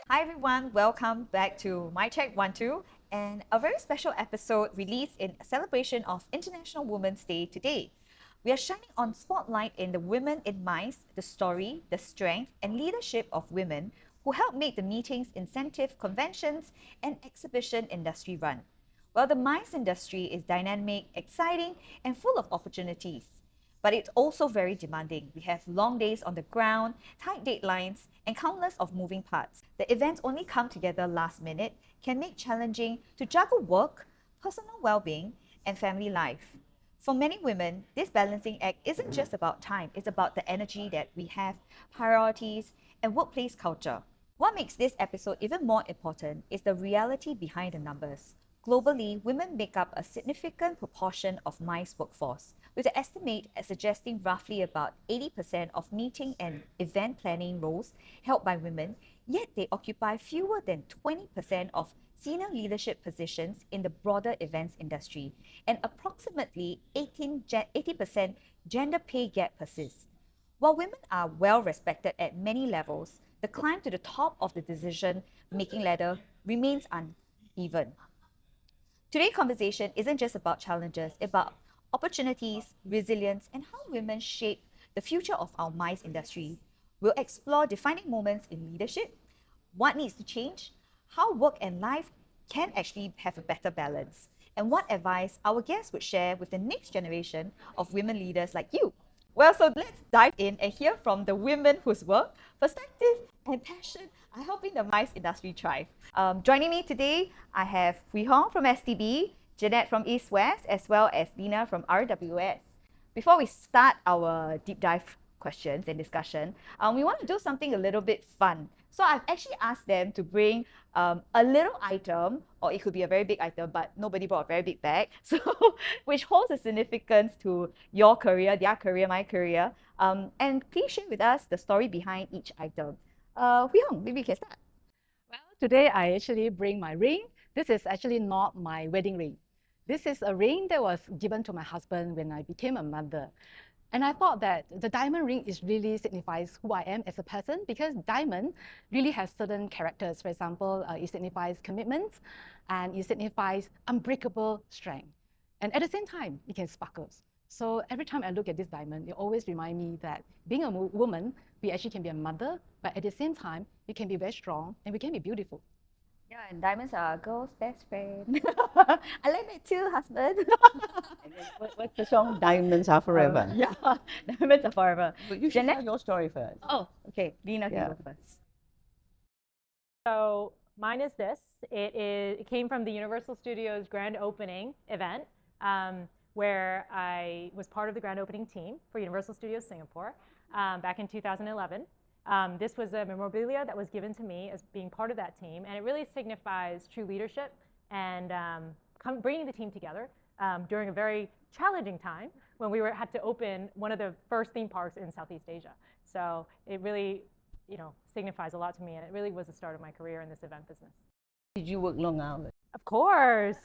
Hi everyone, welcome back to My Check 1-2 and a very special episode released in celebration of International Women's Day today. We are shining on spotlight in the women in MICE, the story, the strength and leadership of women who help make the meetings, incentive, conventions and exhibition industry run. Well, the MICE industry is dynamic, exciting and full of opportunities. But it's also very demanding. We have long days on the ground, tight deadlines, and countless of moving parts. The events only come together last minute, can make challenging to juggle work, personal well-being, and family life. For many women, this balancing act isn't just about time, it's about the energy that we have, priorities, and workplace culture. What makes this episode even more important is the reality behind the numbers. Globally, women make up a significant proportion of MICE workforce, with the estimate suggesting roughly about 80% of meeting and event planning roles held by women, yet they occupy fewer than 20% of senior leadership positions in the broader events industry, and approximately 80% gender pay gap persists. While women are well respected at many levels, the climb to the top of the decision-making ladder remains uneven. Today's conversation isn't just about challenges, it's about opportunities, resilience, and how women shape the future of our MICE industry. We'll explore defining moments in leadership, what needs to change, how work and life can actually have a better balance, and what advice our guests would share with the next generation of women leaders like you. Well, so let's dive in and hear from the women whose work, perspective, and passion are helping the MICE industry thrive. Joining me today, I have Huey Hong from STB, Jeanette from East West, as well as Lena from RWS. Before we start our deep dive questions and discussion, we want to do something a little bit fun. So I've actually asked them to bring a little item, or it could be a very big item, but nobody brought a very big bag, so which holds a significance to your career, their career, my career. And please share with us the story behind each item. Huey Hong, maybe you can start. Well, today I actually bring my ring. This is actually not my wedding ring. This is a ring that was given to my husband when I became a mother. And I thought that the diamond ring is really signifies who I am as a person, because diamond really has certain characters. For example, it signifies commitment and it signifies unbreakable strength. And at the same time, it can sparkle. So every time I look at this diamond, it always reminds me that being a woman, we actually can be a mother, but at the same time, we can be very strong and we can be beautiful. Yeah, and diamonds are a girl's best friend. I like that too, husband. And then what's the song? Diamonds Are Forever. Yeah, diamonds are forever. But you should Jeanette? tell your story first. Oh, okay. Lena can Yeah. go first. So mine is this. It came from the Universal Studios grand opening event, where I was part of the grand opening team for Universal Studios Singapore back in 2011. This was a memorabilia that was given to me as being part of that team, and it really signifies true leadership and bringing the team together during a very challenging time when we had to open one of the first theme parks in Southeast Asia. So it really, signifies a lot to me, and it really was the start of my career in this event business. Did you work long hours? Of course,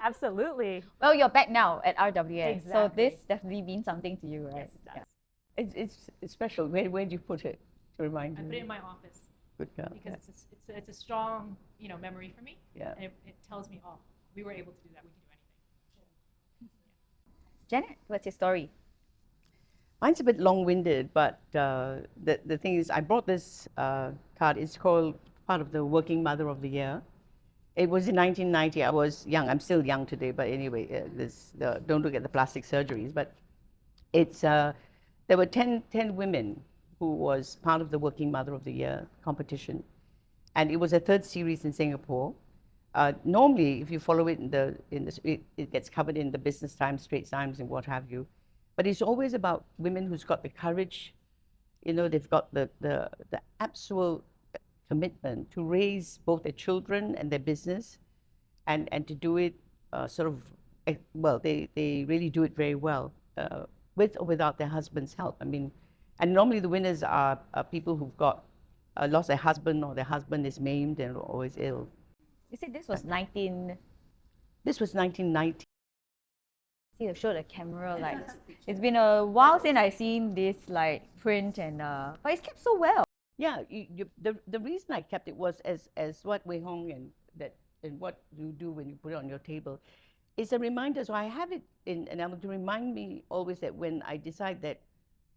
absolutely. Well, you're back now at RWS, so Exactly. this definitely means something to you, right? Yes, it does. Yeah. It's special. Where did you put it to remind I you? put it in my office Good girl. because it's a strong, memory for me, Yeah. and it tells me, oh, we were able to do that. We can do anything. Janet, what's your story? Mine's a bit long-winded, but the thing is, I brought this card. It's called part of the Working Mother of the Year. It was in 1990. I was young. I'm still young today, but anyway, don't look at the plastic surgeries. But it's there were 10 women who was part of the Working Mother of the Year competition, and it was a third series in Singapore. Normally, if you follow it it gets covered in the Business Times, Straits Times, and what have you. But it's always about women who's got the courage. They've got the absolute commitment to raise both their children and their business, and to do it well. They really do it very well, with or without their husband's help. I mean, and normally the winners are people who've got lost their husband, or their husband is maimed and always ill. You said this was 19... This was 1990. See, show the camera, like, it's been a while since I've seen this, like, print and, but it's kept so well. Yeah, the reason I kept it was as what Huey Hong and what you do when you put it on your table, it's a reminder. So I have it in, and to remind me always that when I decide that,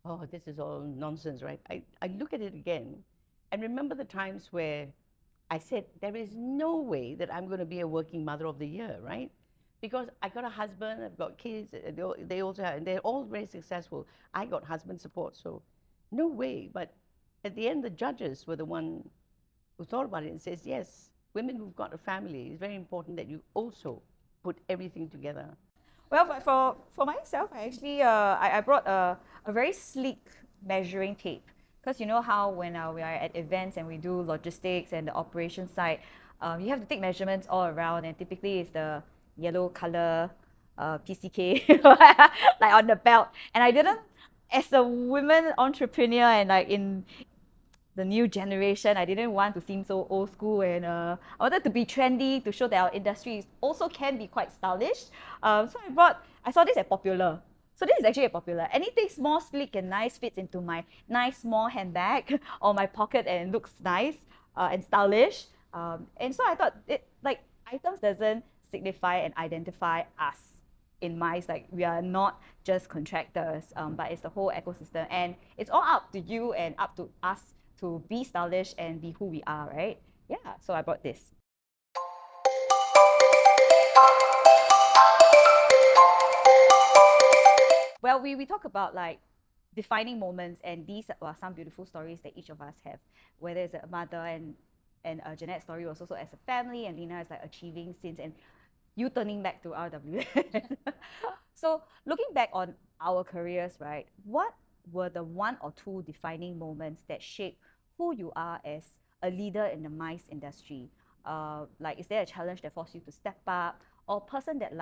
oh, this is all nonsense, right? I look at it again and remember the times where I said, there is no way that I'm going to be a working mother of the year, right? Because I got a husband, I've got kids, they also have, and they're all very successful. I got husband support, so no way. But at the end, the judges were the one who thought about it and says, yes, women who've got a family, it's very important that you also put everything together. Well, but for myself, I actually I brought a very sleek measuring tape, because you know how when we are at events and we do logistics and the operation side, you have to take measurements all around, and typically it's the yellow color PCK like on the belt. And I didn't, as a women entrepreneur and like in the new generation, I didn't want to seem so old school, and I wanted to be trendy to show that our industry also can be quite stylish. So I saw this at Popular. So this is actually a Popular. Anything small, sleek, and nice fits into my nice small handbag or my pocket and looks nice and stylish. And so I thought it, like, items doesn't signify and identify us in minds, like we are not just contractors, but it's the whole ecosystem, and it's all up to you and up to us to be stylish and be who we are, right? Yeah, so I brought this. Well, we talk about like defining moments, and these are some beautiful stories that each of us have, whether it's a mother and Jeanette's story was also as a family, and Lena is like achieving since, and you turning back to RW. So looking back on our careers, right, what were the one or two defining moments that shape who you are as a leader in the MICE industry? Like, is there a challenge that forced you to step up, or person that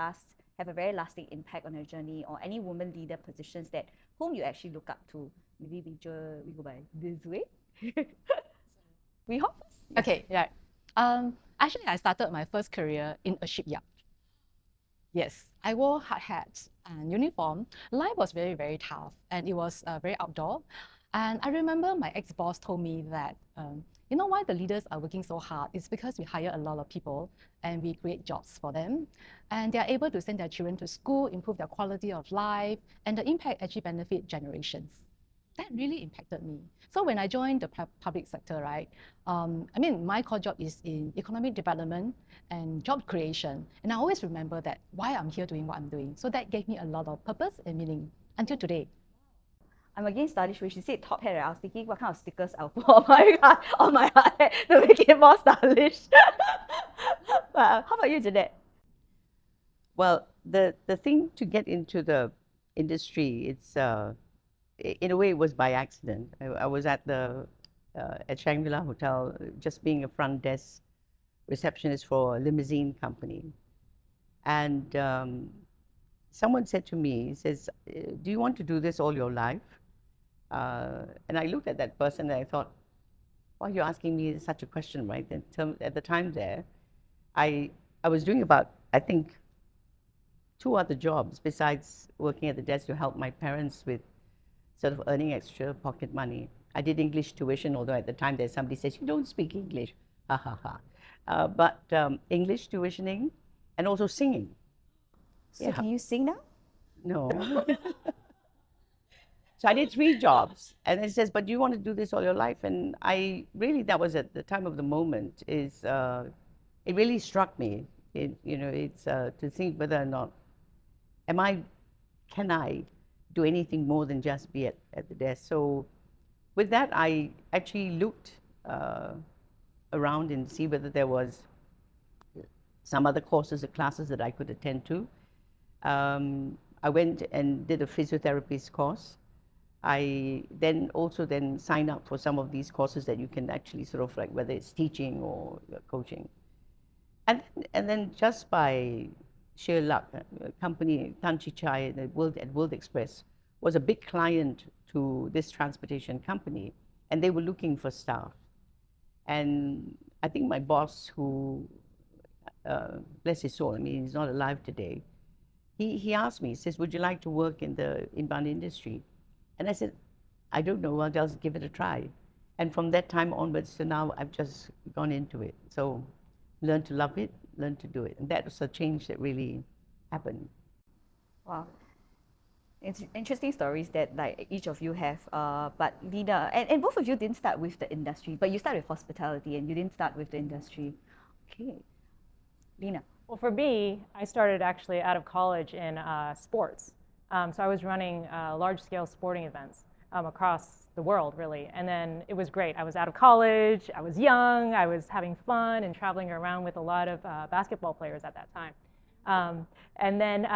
have a very lasting impact on your journey, or any woman leader positions that whom you actually look up to? Maybe we go by this way. We hope first. Yeah. Okay, yeah. Actually, I started my first career in a shipyard. Yes, I wore hard hats and uniform. Life was very, very tough, and it was very outdoor. And I remember my ex-boss told me that, you know why the leaders are working so hard? It's because we hire a lot of people and we create jobs for them. And they are able to send their children to school, improve their quality of life, and the impact actually benefit generations. That really impacted me. So when I joined the public sector, right, I mean, my core job is in economic development and job creation. And I always remember that why I'm here doing what I'm doing. So that gave me a lot of purpose and meaning until today. I'm against stylish, which you said top hat, right? I was thinking what kind of stickers I'll put on my hard hat to make it more stylish. But how about you, Jeanette? Well, the thing to get into the industry, it's in a way it was by accident. I was at at Shangri-La Hotel, just being a front desk receptionist for a limousine company, and someone said to me, he says, "Do you want to do this all your life?" And I looked at that person and I thought, "Why are you asking me such a question?" Right? At the time there, I was doing about, I think, 2 other jobs besides working at the desk to help my parents with sort of earning extra pocket money. I did English tuition, although at the time there's somebody says, "You don't speak English." Ha ha ha. But English tuitioning and also singing. So Yeah. can you sing now? No. So I did 3 jobs, and it says, "But do you want to do this all your life?" And I really, that was at the time of the moment, it really struck me. It's to think whether or not, can I do anything more than just be at the desk? So with that, I actually looked around and see whether there was some other courses or classes that I could attend to. I went and did a physiotherapist course. I then also signed up for some of these courses that you can actually sort of like, whether it's teaching or coaching. And then just by sheer luck, a company, Tan-Chi Chai at World Express was a big client to this transportation company, and they were looking for staff. And I think my boss, who, bless his soul, I mean, he's not alive today, he asked me, he says, would you like to work in the inbound industry? And I said, I don't know, I'll just give it a try. And from that time onwards to now, I've just gone into it. So learn to love it, learn to do it. And that was a change that really happened. Wow. It's interesting stories that like each of you have. But Lena, and both of you didn't start with the industry, but you started with hospitality and you didn't start with the industry. Okay. Lena. Well, for me, I started actually out of college in sports. So I was running large-scale sporting events across the world, really. And then it was great. I was out of college, I was young, I was having fun and traveling around with a lot of basketball players at that time. And then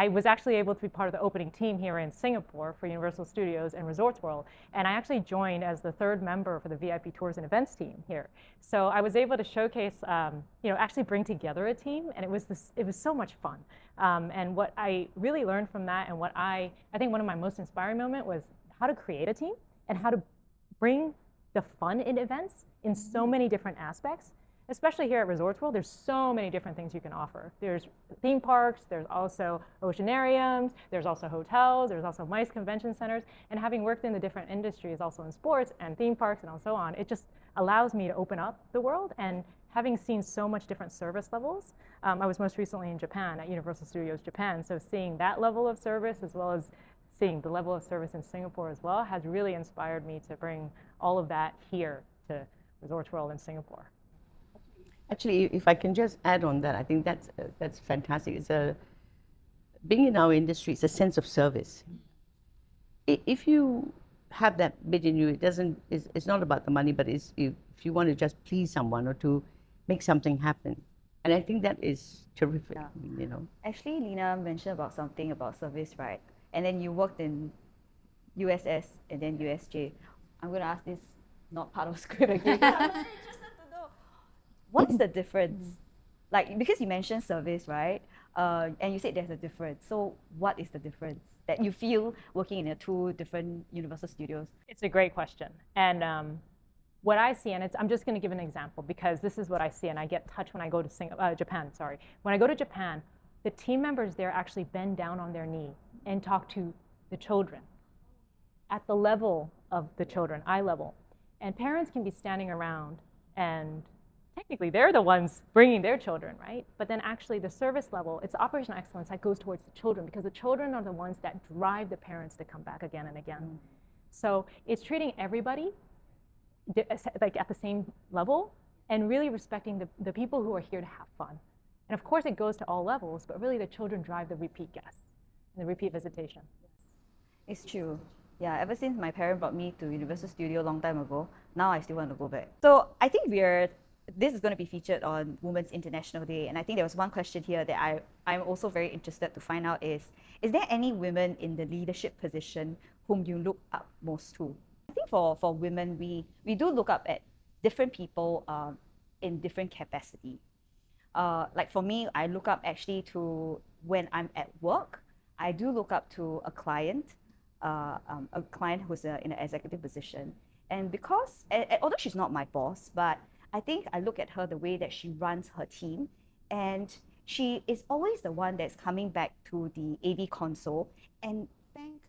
I was actually able to be part of the opening team here in Singapore for Universal Studios and Resorts World. And I actually joined as the third member for the VIP Tours and Events team here. So I was able to showcase, actually bring together a team, and it was so much fun. And what I really learned from that, and what I think one of my most inspiring moments was how to create a team and how to bring the fun in events in so many different aspects. Especially here at Resorts World, there's so many different things you can offer. There's theme parks, there's also oceanariums, there's also hotels, there's also MICE convention centers. And having worked in the different industries, also in sports and theme parks and so on, it just allows me to open up the world. And having seen so much different service levels, I was most recently in Japan at Universal Studios Japan. So seeing that level of service, as well as seeing the level of service in Singapore as well, has really inspired me to bring all of that here to Resorts World in Singapore. Actually, if I can just add on that, I think that's fantastic. Being in our industry, it's a sense of service. If you have that bit in you, it's not about the money, but if you want to just please someone or to make something happen. And I think that is terrific, Actually, Lena mentioned about something about service, right? And then you worked in USS and then USJ. I'm going to ask this, not part of script again. I'm very interested to know. What's the difference? Like, because you mentioned service, right? And you said there's a difference. So what is the difference that you feel working in the two different Universal Studios? It's a great question. And what I see, and I'm just going to give an example because this is what I see, and I get touched when I go to Japan, sorry. When I go to Japan, the team members there actually bend down on their knee and talk to the children at the level of the children, eye level. And parents can be standing around and technically they're the ones bringing their children, right? But then actually the service level, it's operational excellence that goes towards the children because the children are the ones that drive the parents to come back again and again. So it's treating everybody like at the same level and really respecting the people who are here to have fun. And of course it goes to all levels, but really the children drive the repeat guests and the repeat visitation. It's true. Yeah, ever since my parent brought me to Universal Studio a long time ago, now I still want to go back. So I think this is going to be featured on Women's International Day. And I think there was one question here that I'm also very interested to find out is there any women in the leadership position whom you look up most to? I think for women, we do look up at different people in different capacity. Like for me, I look up actually to when I'm at work, I do look up to a client who's in an executive position. And because, although she's not my boss, but I think I look at her the way that she runs her team, and she is always the one that's coming back to the AV console and thank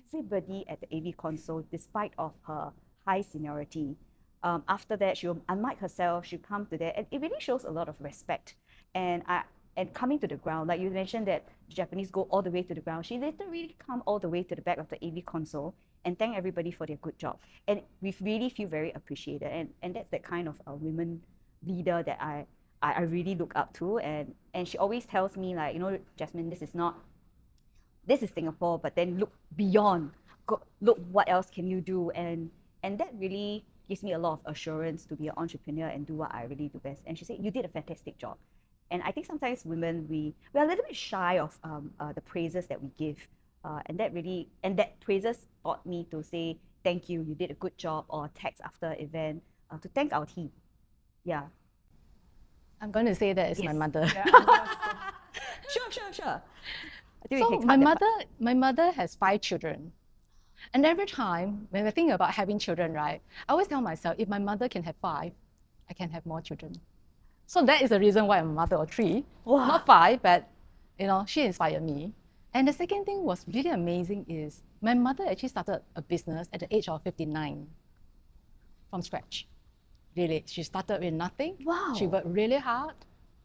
everybody at the AV console despite of her high seniority. After that, she'll unmic herself, she'll come to that, and it really shows a lot of respect. And coming to the ground, like you mentioned that the Japanese go all the way to the ground, she literally come all the way to the back of the AV console and thank everybody for their good job. And we really feel very appreciated. And that's that kind of a women leader that I really look up to. And she always tells me like, Jasmine, this is Singapore, but then look beyond, look what else can you do? And that really gives me a lot of assurance to be an entrepreneur and do what I really do best. And she said, you did a fantastic job. And I think sometimes women, we're a little bit shy of the praises that we give. And that praises taught me to say, thank you, you did a good job, or text after event to thank our team. Yeah. I'm going to say that it's my mother. Sure. So my mother has 5 children. And every time when I think about having children, right, I always tell myself, if my mother can have 5, I can have more children. So that is the reason why I'm a mother of 3. Wow. Not 5, but She inspired me. And the second thing was really amazing is my mother actually started a business at the age of 59 from scratch. Really, she started with nothing. Wow. She worked really hard,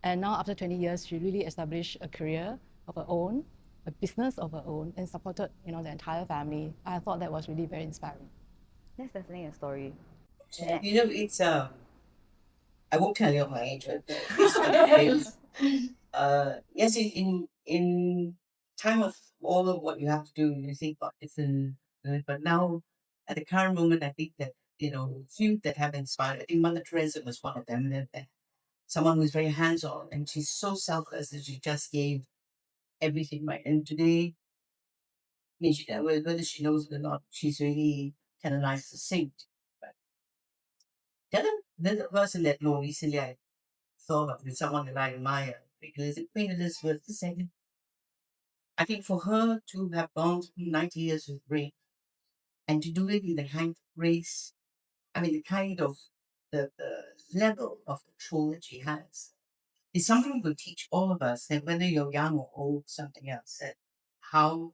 and now after 20 years, she really established a career of her own, a business of her own, and supported the entire family. I thought that was really very inspiring. That's definitely a story. It's I won't tell you my age, but it's it's yes, in time of all of what you have to do, you think about different. But now, at the current moment, I think that few that have inspired. I think Mother Teresa was one of them. Someone who's very hands-on, and she's so selfless that she just gave everything right. And today, I mean, whether she knows it or not, she's really canonized as a saint. But the other person that more recently I thought of is someone that I admire because Queen Elizabeth II. I think for her to have gone through 90 years of reign and to do it with the kind of grace, I mean, the kind of the level of control that she has is something that will teach all of us that whether you're young or old, something else, that how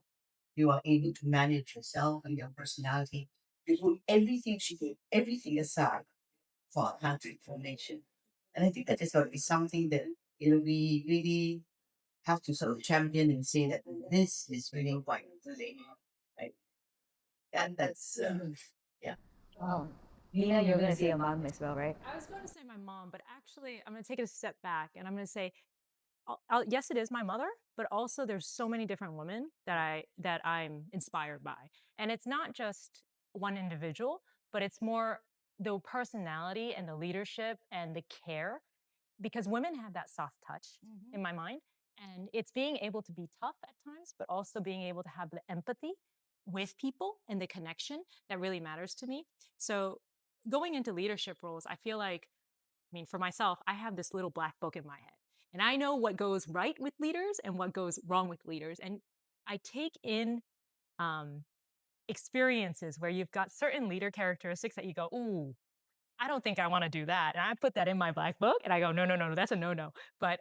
you are able to manage yourself and your personality. To put everything she did, everything aside for our country, for a nation. And I think that is going to be something that we really have to sort of champion and say that this is really quite the lady, right? And that's yeah. Wow. Lena, you're going to say your mom as well, right? I was going to say my mom, but actually, I'm going to take it a step back and I'm going to say, yes, it is my mother, but also there's so many different women that I'm inspired by, and it's not just one individual, but it's more the personality and the leadership and the care, because women have that soft touch in my mind, and it's being able to be tough at times, but also being able to have the empathy with people and the connection that really matters to me. So going into leadership roles, I feel like, I mean, for myself, I have this little black book in my head, and I know what goes right with leaders and what goes wrong with leaders. And I take in um, experiences where you've got certain leader characteristics that you go, ooh, I don't think I want to do that. And I put that in my black book and I go, no, no, no, no, that's a no, no. But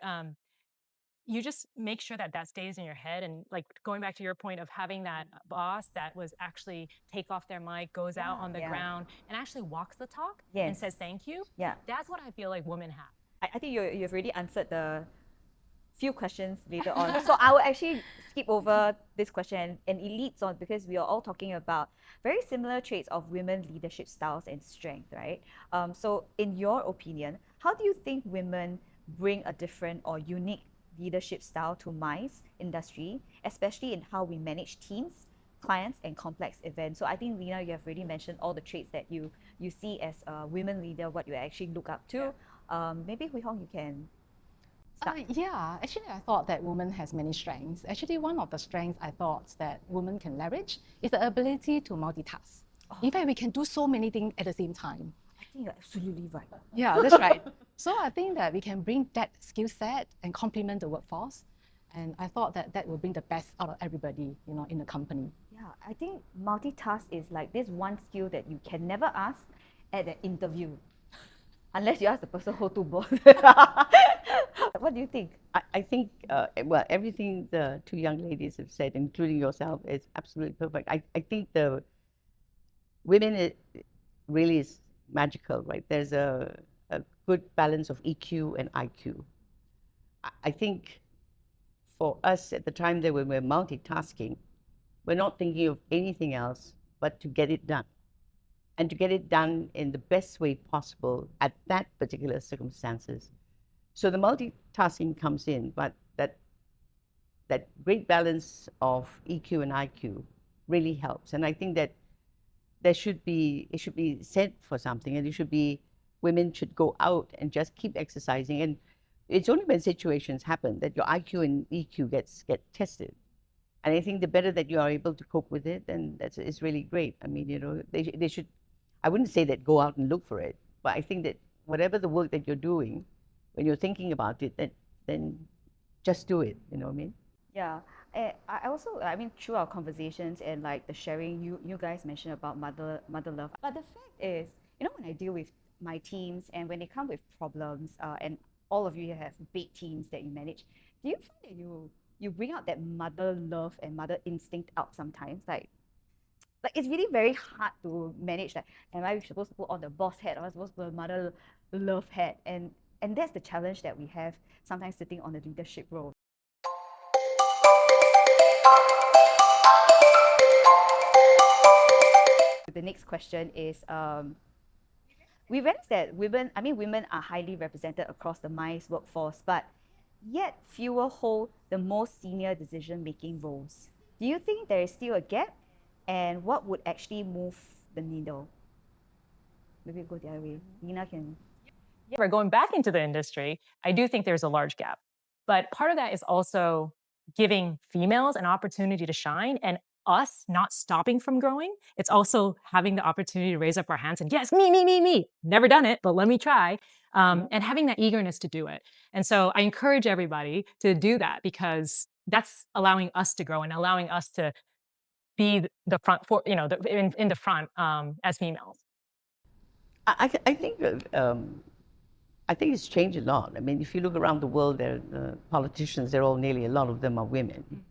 you just make sure that that stays in your head. And like going back to your point of having that boss that was actually take off their mic, goes out on the ground and actually walks the talk and says thank you. Yeah. That's what I feel like women have. I think you've already answered the few questions later on. So I will actually skip over this question and it leads on because we are all talking about very similar traits of women leadership styles and strength, right? So in your opinion, how do you think women bring a different or unique leadership style to MICE industry, especially in how we manage teams, clients, and complex events? So I think, Lena, you have already mentioned all the traits that you see as a women leader, what you actually look up to. Maybe Huey Hong, you can start. Yeah, actually, I thought that women has many strengths. Actually, one of the strengths I thought that women can leverage is the ability to multitask. In fact, we can do so many things at the same time. I think you're absolutely right. Yeah, that's right. So I think that we can bring that skill set and complement the workforce. And I thought that that will bring the best out of everybody, in the company. Yeah, I think multitask is like this one skill that you can never ask at an interview. Unless you ask the person who to boss. What do you think? I think, well, everything the two young ladies have said, including yourself, is absolutely perfect. I think the women, it really is magical, right? There's a good balance of EQ and IQ. I think for us at the time that when we're multitasking, we're not thinking of anything else but to get it done. And to get it done in the best way possible at that particular circumstances. So the multitasking comes in, but that great balance of EQ and IQ really helps. And I think that it should be said for something, and women should go out and just keep exercising. And it's only when situations happen that your IQ and EQ get tested. And I think the better that you are able to cope with it, then it's really great. I mean, they should, I wouldn't say that go out and look for it, but I think that whatever the work that you're doing, when you're thinking about it, then just do it. You know what I mean? Yeah. I also, I mean, through our conversations and like the sharing, you guys mentioned about mother love. But the fact is, when I deal with my teams and when they come with problems, and all of you have big teams that you manage, do you find that you you bring out that mother love and mother instinct out sometimes. Like it's really very hard to manage. Like, am I supposed to put on the boss hat or am I supposed to put a mother love hat? And that's the challenge that we have sometimes sitting on the leadership role. The next question is we realize that women are highly represented across the MICE workforce, but yet fewer hold the most senior decision-making roles. Do you think there is still a gap? And what would actually move the needle? Maybe go the other way. Lena can. Yeah, going back into the industry, I do think there's a large gap. But part of that is also giving females an opportunity to shine and us not stopping from growing. It's also having the opportunity to raise up our hands and yes, me. Never done it, but let me try. And having that eagerness to do it. And so I encourage everybody to do that because that's allowing us to grow and allowing us to be the front for, in the front as females. I think I think it's changed a lot. I mean, if you look around the world, politicians, they're all nearly a lot of them are women.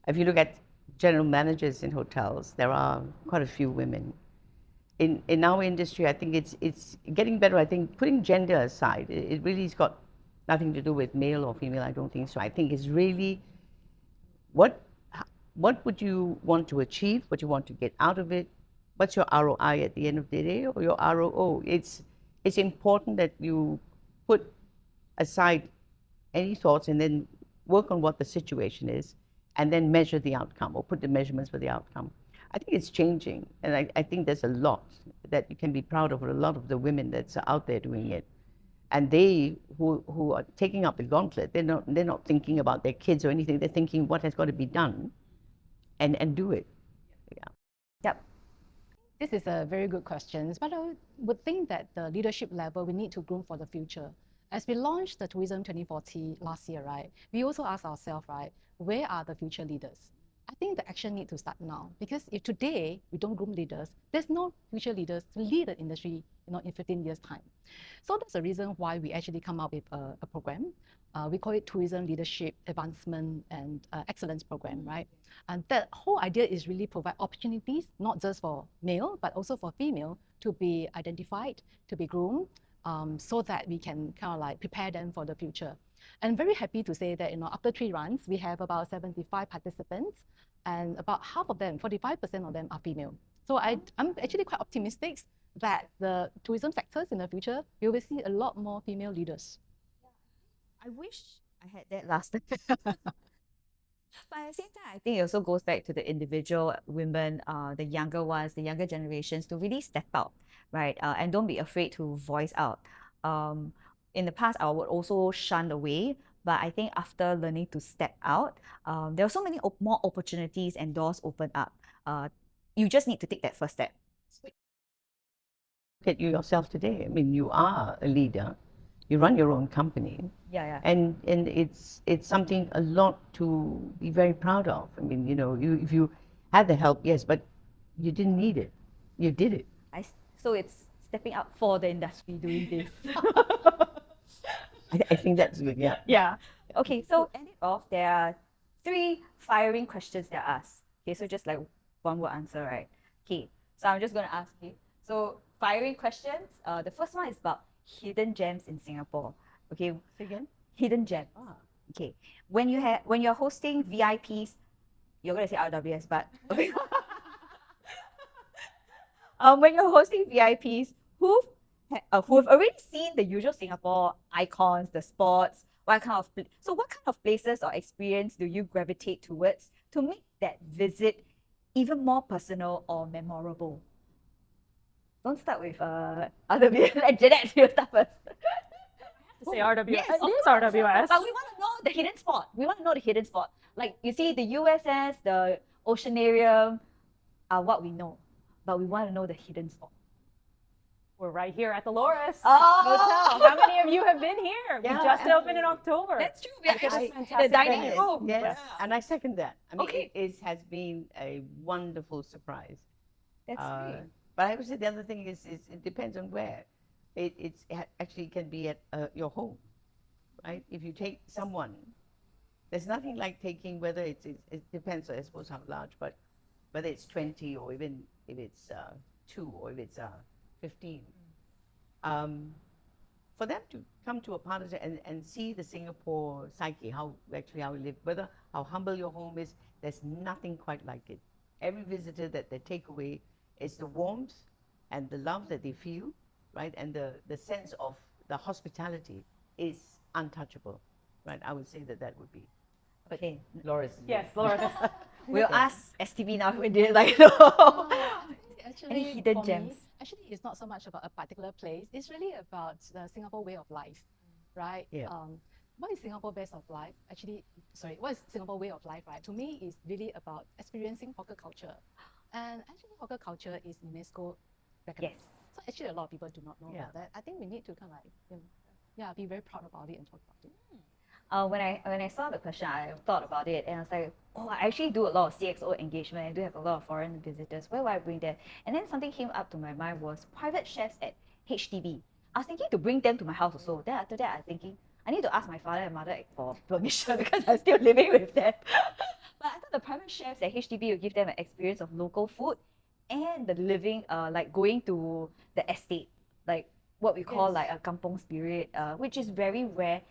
If you look at general managers in hotels, there are quite a few women. In our industry, I think it's getting better. I think putting gender aside, it really has got nothing to do with male or female. I don't think so. I think it's really what would you want to achieve, what you want to get out of it, what's your ROI at the end of the day, or your ROO. It's important that you put aside any thoughts and then work on what the situation is and then measure the outcome or put the measurements for the outcome. I think it's changing, and I think there's a lot that you can be proud of, a lot of the women that's out there doing it. And they who are taking up the gauntlet, they're not thinking about their kids or anything. They're thinking what has got to be done and do it. Yeah. Yep. This is a very good question, but I would think that the leadership level, we need to groom for the future. As we launched the Tourism 2040 last year, right, we also asked ourselves, right, where are the future leaders? I think the action needs to start now, because if today we don't groom leaders, there's no future leaders to lead the industry, in 15 years' time. So that's the reason why we actually come up with a program. We call it Tourism Leadership Advancement and Excellence Program, right? And that whole idea is really provide opportunities, not just for male, but also for female to be identified, to be groomed, so that we can kind of like prepare them for the future. And very happy to say that after 3 runs, we have about 75 participants, and about half of them, 45% of them, are female. So I'm actually quite optimistic that the tourism sectors in the future, we will see a lot more female leaders. I wish I had that last time. But at the same time, I think it also goes back to the individual women, the younger ones, the younger generations, to really step out, right? And don't be afraid to voice out. In the past, I would also shun away, but I think after learning to step out, there are so many more opportunities and doors open up. You just need to take that first step. Look at you yourself today. I mean, you are a leader. You run your own company. Yeah. And it's something a lot to be very proud of. I mean, if you had the help, yes, but you didn't need it. You did it. So it's stepping up for the industry doing this. I think that's good. Yeah. Yeah. Okay, so to end it off, there are 3 firing questions that are asked. Okay, so just like one word answer, right? Okay, so I'm just going to ask you. So firing questions. The first one is about hidden gems in Singapore. Okay. Say again. Hidden gems. Okay. When you're hosting VIPs, you're gonna say RWS, but okay. When you're hosting VIPs, who've already seen the usual Singapore icons, the spots, what kind of places or experience do you gravitate towards to make that visit even more personal or memorable? Don't start with other like Jeanette, you start first. Say RWS. Yes, It is RWS. But we want to know the hidden spot. We want to know the hidden spot. Like you see, the USS, the Oceanarium are what we know, but we want to know the hidden spot. We're right here at the Loris Oh! Hotel. How many of you have been here? Yeah, We just opened in October. That's true. We are Look at this the fantastic dining venue. room. Yes, Wow. and I second that. I mean, Okay. it has been a wonderful surprise. That's great. But I would say the other thing is it depends on where. It actually can be at your home, right? If you take someone, There's nothing like taking, whether it depends, I suppose, how large, but whether it's 20 or even if it's 2 or if it's 15. For them to come to a part of it and see the Singapore psyche, how we live, whether how humble your home is, there's nothing quite like it. Every visitor that they take away is the warmth and the love that they feel, right? And the sense of the hospitality is untouchable, right? I would say that would be. But Okay. Laura's. Yes, Laura. We'll ask STB now if we did like no. Actually, hidden for gems? me, actually, it's not so much about a particular place. It's really about the Singapore way of life, right? Yeah. What is Singapore best of life? Actually, sorry, what is Singapore way of life, right? To me, it's really about experiencing hawker culture. And actually, hawker culture is UNESCO recognized. Yes. So actually, a lot of people do not know Yeah. about that. I think we need to kind of be very proud about it and talk about it. When I saw the question, I thought about it and I was like, oh, I actually do a lot of CXO engagement. I do have a lot of foreign visitors. Where will I bring them? And then something came up to my mind was private chefs at HDB. I was thinking to bring them to my house also. Then after that, I was thinking I need to ask my father and mother for permission because I'm still living with them. But I thought the private chefs at HDB will give them an experience of local food and the living, like going to the estate, like what we call like a kampong spirit, which is very rare.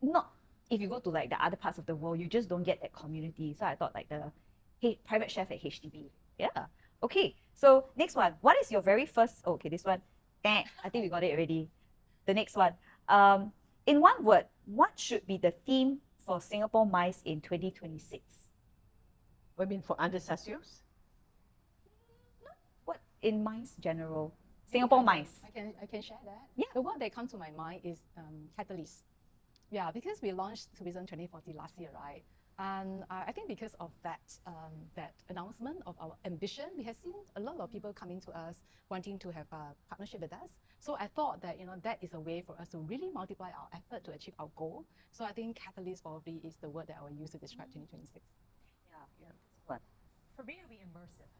Not if you go to like the other parts of the world, you just don't get that community. So I thought like the private chef at HDB. Yeah. Okay. So next one. What is your very first? Oh, okay, this one. I think we got it already. The next one. In one word, what should be the theme for Singapore MICE in 2026? I mean, for under Sasios? What in MICE general? Singapore MICE. I can share that. Yeah. The word that comes to my mind is catalyst. Yeah, because we launched Tourism 2040 last year, right? And I think because of that that announcement of our ambition, we have seen a lot of people coming to us wanting to have a partnership with us. So I thought that that is a way for us to really multiply our effort to achieve our goal. So I think catalyst probably is the word that I will use to describe 2026. Yeah. What? For me, it'll be immersive,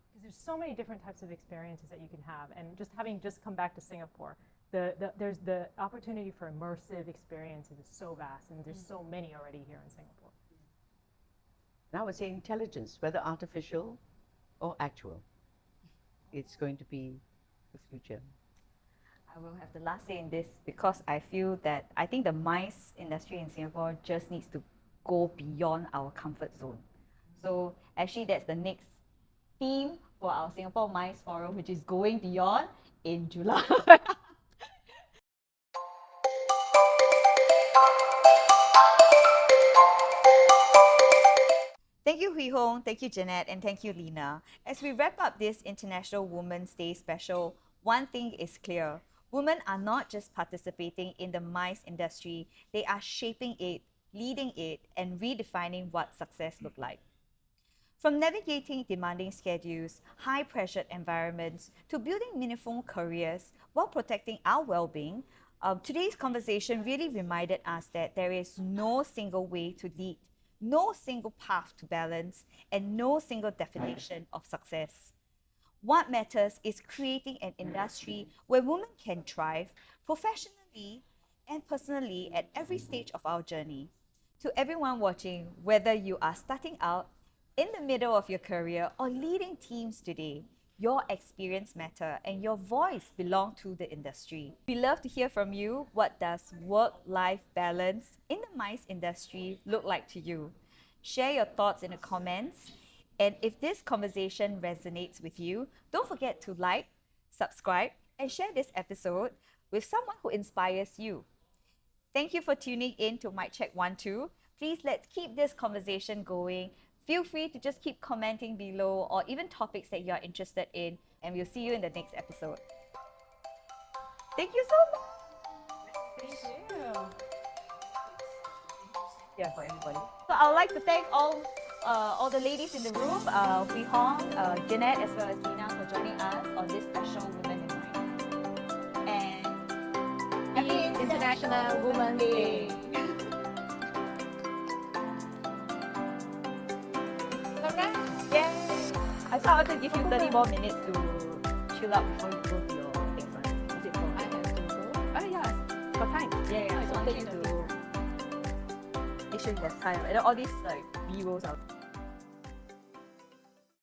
because there's so many different types of experiences that you can have, and just having come back to Singapore, there's the opportunity for immersive experiences is so vast, and there's so many already here in Singapore. And I would say intelligence, whether artificial or actual. It's going to be the future. I will have the last say in this because I feel that I think the MICE industry in Singapore just needs to go beyond our comfort zone. So actually that's the next theme for our Singapore MICE Forum, which is going beyond in July. Thank you, Huey Hong, thank you, Jeanette, and thank you, Lena. As we wrap up this International Women's Day special, one thing is clear. Women are not just participating in the MICE industry, they are shaping it, leading it, and redefining what success looks like. From navigating demanding schedules, high-pressured environments, to building meaningful careers while protecting our well-being, today's conversation really reminded us that there is no single way to lead, no single path to balance, and no single definition of success. What matters is creating an industry where women can thrive professionally and personally at every stage of our journey. To everyone watching, whether you are starting out, in the middle of your career, or leading teams today, your experience matter and your voice belong to the industry. We love to hear from you. What does work-life balance in the MICE industry look like to you? Share your thoughts in the comments. And if this conversation resonates with you, don't forget to like, subscribe, and share this episode with someone who inspires you. Thank you for tuning in to Mic Check 1 2. Please let's keep this conversation going. Feel free to just keep commenting below or even topics that you're interested in, and we'll see you in the next episode. Thank you so much. Thank you. Yeah, for everybody. So I would like to thank all the ladies in the room, Huey Hong, Jeanette, as well as Lena for joining us on this special Women in Mind. And happy International Women's Day. Yay! I thought I wanted to give you 30 more minutes to chill out before you go to your things. Right? Is it for? I have to go. Oh yeah, got time. Yeah, I just wanted you to. It especially that time. And then all these like B-rolls are